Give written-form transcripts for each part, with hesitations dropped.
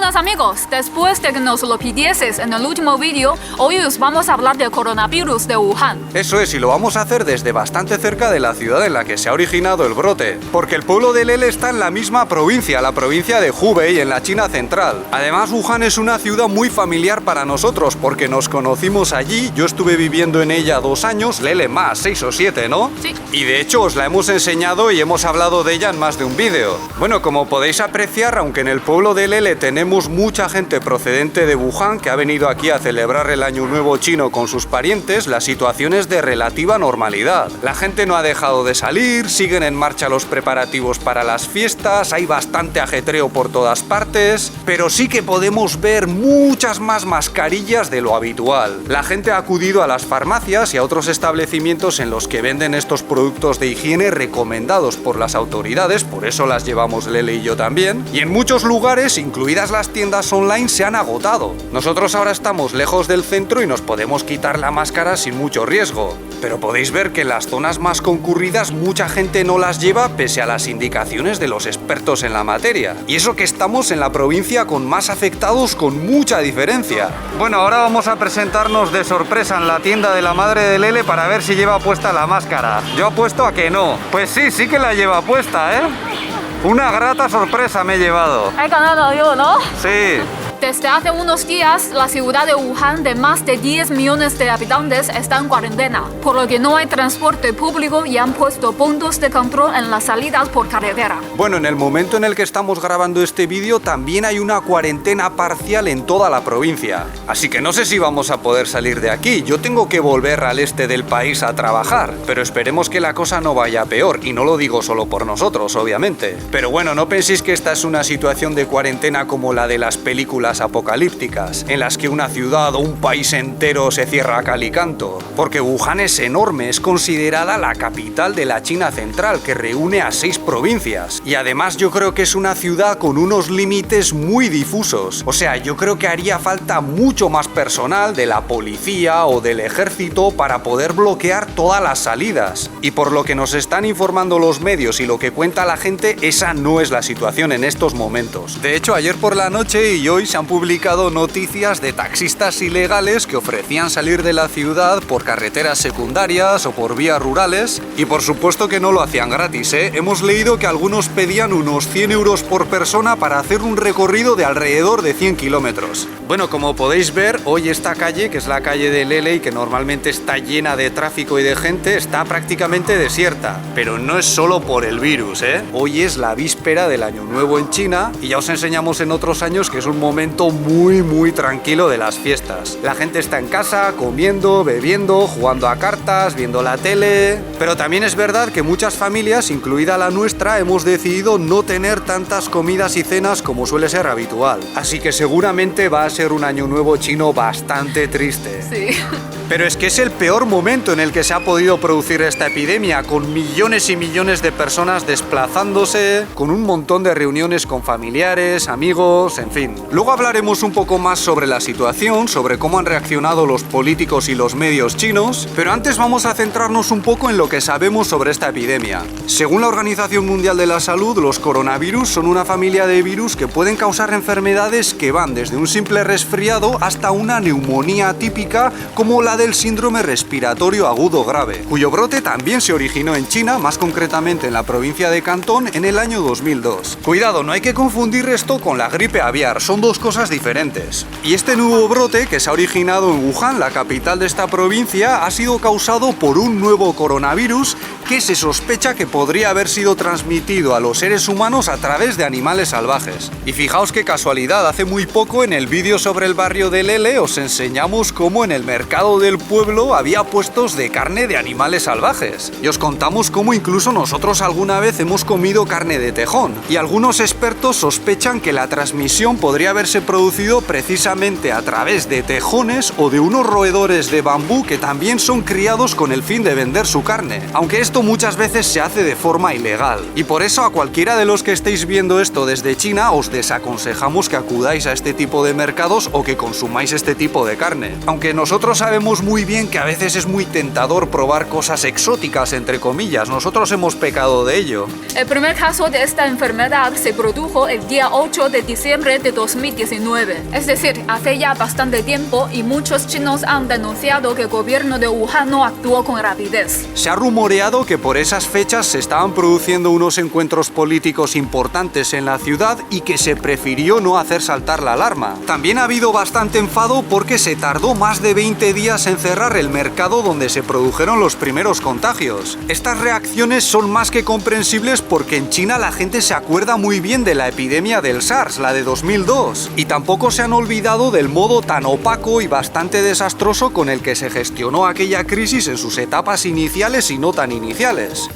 Buenas amigos, después de que nos lo pidieses en el último vídeo, hoy os vamos a hablar del coronavirus de Wuhan. Eso es, y lo vamos a hacer desde bastante cerca de la ciudad en la que se ha originado el brote, porque el pueblo de Lele está en la misma provincia, la provincia de Hubei, en la China central. Además, Wuhan es una ciudad muy familiar para nosotros, porque nos conocimos allí, yo estuve viviendo en ella 2 años, Lele más, 6 o 7, ¿no? Sí. Y de hecho os la hemos enseñado y hemos hablado de ella en más de un vídeo. Bueno, como podéis apreciar, aunque en el pueblo de Lele tenemos mucha gente procedente de Wuhan que ha venido aquí a celebrar el Año Nuevo chino con sus parientes, la situación es de relativa normalidad. La gente no ha dejado de salir, siguen en marcha los preparativos para las fiestas, hay bastante ajetreo por todas partes, pero sí que podemos ver muchas más mascarillas de lo habitual. La gente ha acudido a las farmacias y a otros establecimientos en los que venden estos productos de higiene recomendados por las autoridades, por eso las llevamos Lele y yo también, y en muchos lugares, incluidas las tiendas online, se han agotado. Nosotros ahora estamos lejos del centro y nos podemos quitar la máscara sin mucho riesgo, pero podéis ver que en las zonas más concurridas mucha gente no las lleva pese a las indicaciones de los expertos en la materia. Y eso que estamos en la provincia con más afectados con mucha diferencia. Bueno, ahora vamos a presentarnos de sorpresa en la tienda de la madre de Lele para ver si lleva puesta la máscara. Yo apuesto a que no. Pues sí, sí que la lleva puesta, ¿eh? Una grata sorpresa me he llevado. He ganado yo, ¿no? Sí. Desde hace unos días, la ciudad de Wuhan, de más de 10 millones de habitantes, está en cuarentena, por lo que no hay transporte público y han puesto puntos de control en las salidas por carretera. Bueno, en el momento en el que estamos grabando este vídeo también hay una cuarentena parcial en toda la provincia. Así que no sé si vamos a poder salir de aquí. Yo tengo que volver al este del país a trabajar, pero esperemos que la cosa no vaya peor, y no lo digo solo por nosotros, obviamente. Pero bueno, no penséis que esta es una situación de cuarentena como la de las películas apocalípticas, en las que una ciudad o un país entero se cierra a cal y canto, porque Wuhan es enorme, es considerada la capital de la China central, que reúne a 6 provincias, y además yo creo que es una ciudad con unos límites muy difusos. O sea, yo creo que haría falta mucho más personal de la policía o del ejército para poder bloquear todas las salidas, y por lo que nos están informando los medios y lo que cuenta la gente, esa no es la situación en estos momentos. De hecho, ayer por la noche y hoy se han publicado noticias de taxistas ilegales que ofrecían salir de la ciudad por carreteras secundarias o por vías rurales, y por supuesto que no lo hacían gratis, ¿eh? Hemos leído que algunos pedían unos 100 euros por persona para hacer un recorrido de alrededor de 100 kilómetros. Bueno, como podéis ver, hoy esta calle, que es la calle de Lele y que normalmente está llena de tráfico y de gente, está prácticamente desierta. Pero no es solo por el virus, ¿eh? Hoy es la víspera del Año Nuevo en China y ya os enseñamos en otros años que es un momento muy tranquilo de las fiestas. La gente está en casa, comiendo, bebiendo, jugando a cartas, viendo la tele. Pero también es verdad que muchas familias, incluida la nuestra, hemos decidido no tener tantas comidas y cenas como suele ser habitual. Así que seguramente va a ser un Año Nuevo chino bastante triste. Sí. Pero es que es el peor momento en el que se ha podido producir esta epidemia, con millones y millones de personas desplazándose, con un montón de reuniones con familiares, amigos, en fin. Luego hablaremos un poco más sobre la situación, sobre cómo han reaccionado los políticos y los medios chinos, pero antes vamos a centrarnos un poco en lo que sabemos sobre esta epidemia. Según la Organización Mundial de la Salud, los coronavirus son una familia de virus que pueden causar enfermedades que van desde un simple resfriado hasta una neumonía atípica como la del síndrome respiratorio agudo grave, cuyo brote también se originó en China, más concretamente en la provincia de Cantón, en el año 2002. Cuidado, no hay que confundir esto con la gripe aviar, son dos cosas diferentes. Y este nuevo brote, que se ha originado en Wuhan, la capital de esta provincia, ha sido causado por un nuevo coronavirus que se sospecha que podría haber sido transmitido a los seres humanos a través de animales salvajes. Y fijaos qué casualidad, hace muy poco en el vídeo sobre el barrio de Lele os enseñamos cómo en el mercado del pueblo había puestos de carne de animales salvajes. Y os contamos cómo incluso nosotros alguna vez hemos comido carne de tejón. Y algunos expertos sospechan que la transmisión podría haberse producido precisamente a través de tejones o de unos roedores de bambú que también son criados con el fin de vender su carne. Aunque esto esto muchas veces se hace de forma ilegal. Y por eso a cualquiera de los que estéis viendo esto desde China os desaconsejamos que acudáis a este tipo de mercados o que consumáis este tipo de carne. Aunque nosotros sabemos muy bien que a veces es muy tentador probar cosas exóticas, entre comillas. Nosotros hemos pecado de ello. El primer caso de esta enfermedad se produjo el día 8 de diciembre de 2019. Es decir, hace ya bastante tiempo y muchos chinos han denunciado que el gobierno de Wuhan no actuó con rapidez. Se ha rumoreado que por esas fechas se estaban produciendo unos encuentros políticos importantes en la ciudad y que se prefirió no hacer saltar la alarma. También ha habido bastante enfado porque se tardó más de 20 días en cerrar el mercado donde se produjeron los primeros contagios. Estas reacciones son más que comprensibles porque en China la gente se acuerda muy bien de la epidemia del SARS, la de 2002, y tampoco se han olvidado del modo tan opaco y bastante desastroso con el que se gestionó aquella crisis en sus etapas iniciales y no tan iniciales.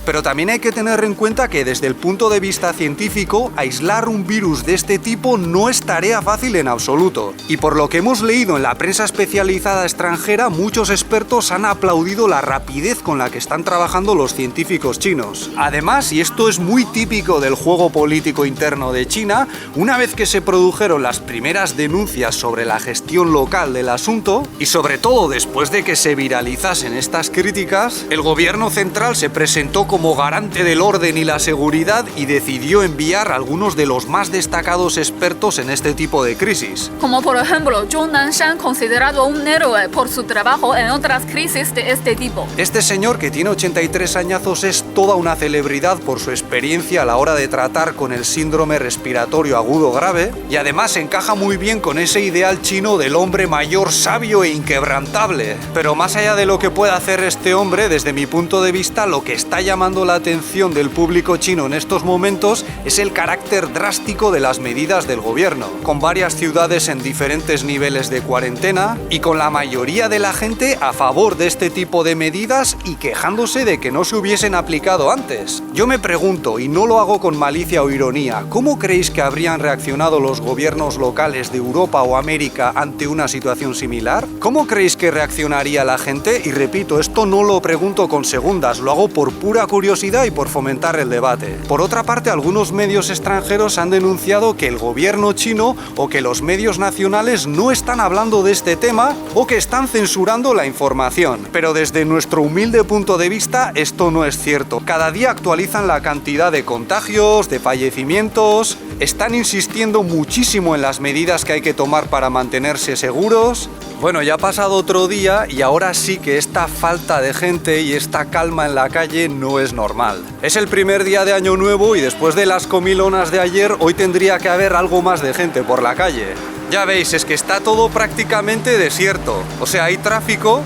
Pero también hay que tener en cuenta que desde el punto de vista científico, aislar un virus de este tipo no es tarea fácil en absoluto. Y por lo que hemos leído en la prensa especializada extranjera, muchos expertos han aplaudido la rapidez con la que están trabajando los científicos chinos. Además, y esto es muy típico del juego político interno de China, una vez que se produjeron las primeras denuncias sobre la gestión local del asunto, y sobre todo después de que se viralizasen estas críticas, el gobierno central se presentó como garante del orden y la seguridad y decidió enviar a algunos de los más destacados expertos en este tipo de crisis. Como por ejemplo, Zhou Nanshan, considerado un héroe por su trabajo en otras crisis de este tipo. Este señor, que tiene 83 añazos, es toda una celebridad por su experiencia a la hora de tratar con el síndrome respiratorio agudo grave y además encaja muy bien con ese ideal chino del hombre mayor, sabio e inquebrantable. Pero más allá de lo que pueda hacer este hombre, desde mi punto de vista, lo que está llamando la atención del público chino en estos momentos es el carácter drástico de las medidas del gobierno, con varias ciudades en diferentes niveles de cuarentena y con la mayoría de la gente a favor de este tipo de medidas y quejándose de que no se hubiesen aplicado antes. Yo me pregunto, y no lo hago con malicia o ironía, ¿cómo creéis que habrían reaccionado los gobiernos locales de Europa o América ante una situación similar? ¿Cómo creéis que reaccionaría la gente? Y repito, esto no lo pregunto con segundas, lo hago por pura curiosidad y por fomentar el debate. Por otra parte, algunos medios extranjeros han denunciado que el gobierno chino o que los medios nacionales no están hablando de este tema o que están censurando la información. Pero desde nuestro humilde punto de vista, esto no es cierto. Cada día actualizan la cantidad de contagios, de fallecimientos, están insistiendo muchísimo en las medidas que hay que tomar para mantenerse seguros. Bueno, ya ha pasado otro día y ahora sí que esta falta de gente y esta calma en la calle no es normal. Es el primer día de Año Nuevo y después de las comilonas de ayer, hoy tendría que haber algo más de gente por la calle. Ya veis, es que está todo prácticamente desierto. O sea, hay tráfico,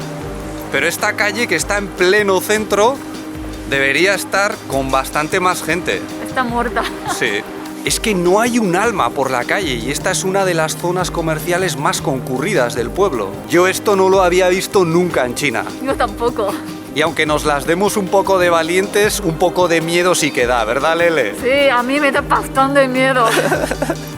pero esta calle que está en pleno centro debería estar con bastante más gente. Está muerta. Sí. Es que no hay un alma por la calle y esta es una de las zonas comerciales más concurridas del pueblo. Yo esto no lo había visto nunca en China. Yo tampoco. Y aunque nos las demos un poco de valientes, un poco de miedo sí que da, ¿verdad, Lele? Sí, a mí me da bastante miedo.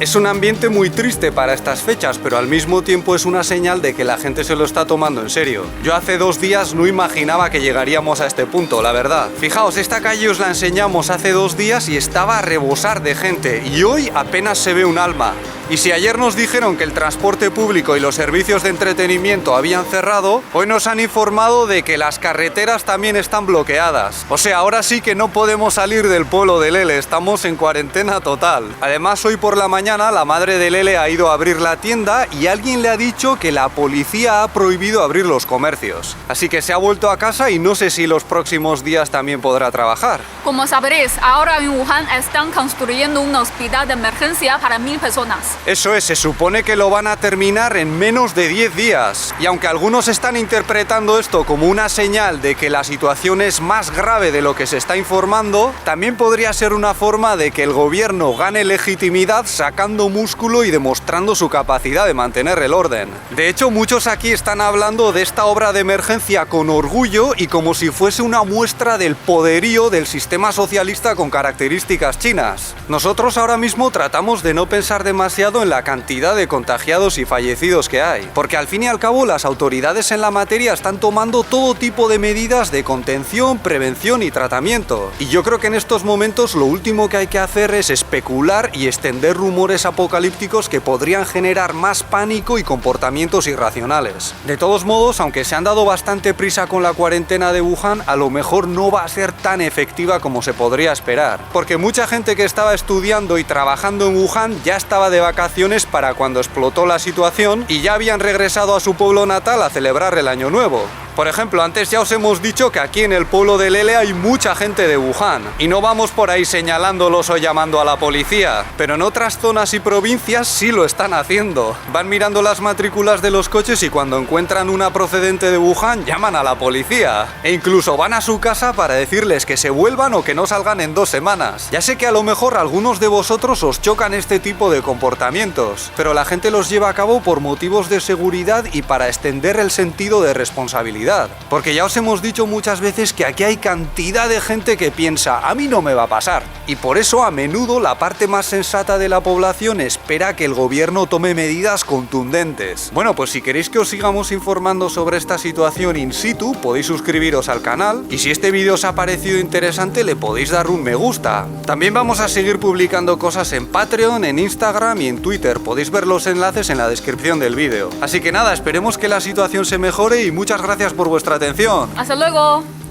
Es un ambiente muy triste para estas fechas, pero al mismo tiempo es una señal de que la gente se lo está tomando en serio. Yo hace 2 días no imaginaba que llegaríamos a este punto, la verdad. Fijaos, esta calle os la enseñamos hace 2 días y estaba a rebosar de gente, y hoy apenas se ve un alma. Y si ayer nos dijeron que el transporte público y los servicios de entretenimiento habían cerrado, hoy nos han informado de que las carreteras también están bloqueadas. O sea, ahora sí que no podemos salir del pueblo de Lele, estamos en cuarentena total. Además, hoy por la mañana la madre de Lele ha ido a abrir la tienda y alguien le ha dicho que la policía ha prohibido abrir los comercios. Así que se ha vuelto a casa y no sé si los próximos días también podrá trabajar. Como sabréis, ahora en Wuhan están construyendo un hospital de emergencia para 1000 personas. Eso es, se supone que lo van a terminar en menos de 10 días. Y aunque algunos están interpretando esto como una señal de que la situación es más grave de lo que se está informando, también podría ser una forma de que el gobierno gane legitimidad sacando sacando músculo y demostrando su capacidad de mantener el orden. De hecho, muchos aquí están hablando de esta obra de emergencia con orgullo y como si fuese una muestra del poderío del sistema socialista con características chinas. Nosotros ahora mismo tratamos de no pensar demasiado en la cantidad de contagiados y fallecidos que hay, porque al fin y al cabo las autoridades en la materia están tomando todo tipo de medidas de contención, prevención y tratamiento. Y yo creo que en estos momentos lo último que hay que hacer es especular y extender rumores apocalípticos que podrían generar más pánico y comportamientos irracionales. De todos modos, aunque se han dado bastante prisa con la cuarentena de Wuhan, a lo mejor no va a ser tan efectiva como se podría esperar, porque mucha gente que estaba estudiando y trabajando en Wuhan ya estaba de vacaciones para cuando explotó la situación y ya habían regresado a su pueblo natal a celebrar el Año Nuevo. Por ejemplo, antes ya os hemos dicho que aquí en el pueblo de Lele hay mucha gente de Wuhan y no vamos por ahí señalándolos o llamando a la policía, pero en otras zonas y provincias sí lo están haciendo. Van mirando las matrículas de los coches y cuando encuentran una procedente de Wuhan llaman a la policía e incluso van a su casa para decirles que se vuelvan o que no salgan en 2 semanas. Ya sé que a lo mejor algunos de vosotros os chocan este tipo de comportamientos, pero la gente los lleva a cabo por motivos de seguridad y para extender el sentido de responsabilidad. Porque ya os hemos dicho muchas veces que aquí hay cantidad de gente que piensa, a mí no me va a pasar. Y por eso a menudo la parte más sensata de la población espera que el gobierno tome medidas contundentes. Bueno, pues si queréis que os sigamos informando sobre esta situación in situ, podéis suscribiros al canal y si este vídeo os ha parecido interesante le podéis dar un me gusta. También vamos a seguir publicando cosas en Patreon, en Instagram y en Twitter. Podéis ver los enlaces en la descripción del vídeo. Así que nada, esperemos que la situación se mejore y muchas gracias por vuestra atención. ¡Hasta luego!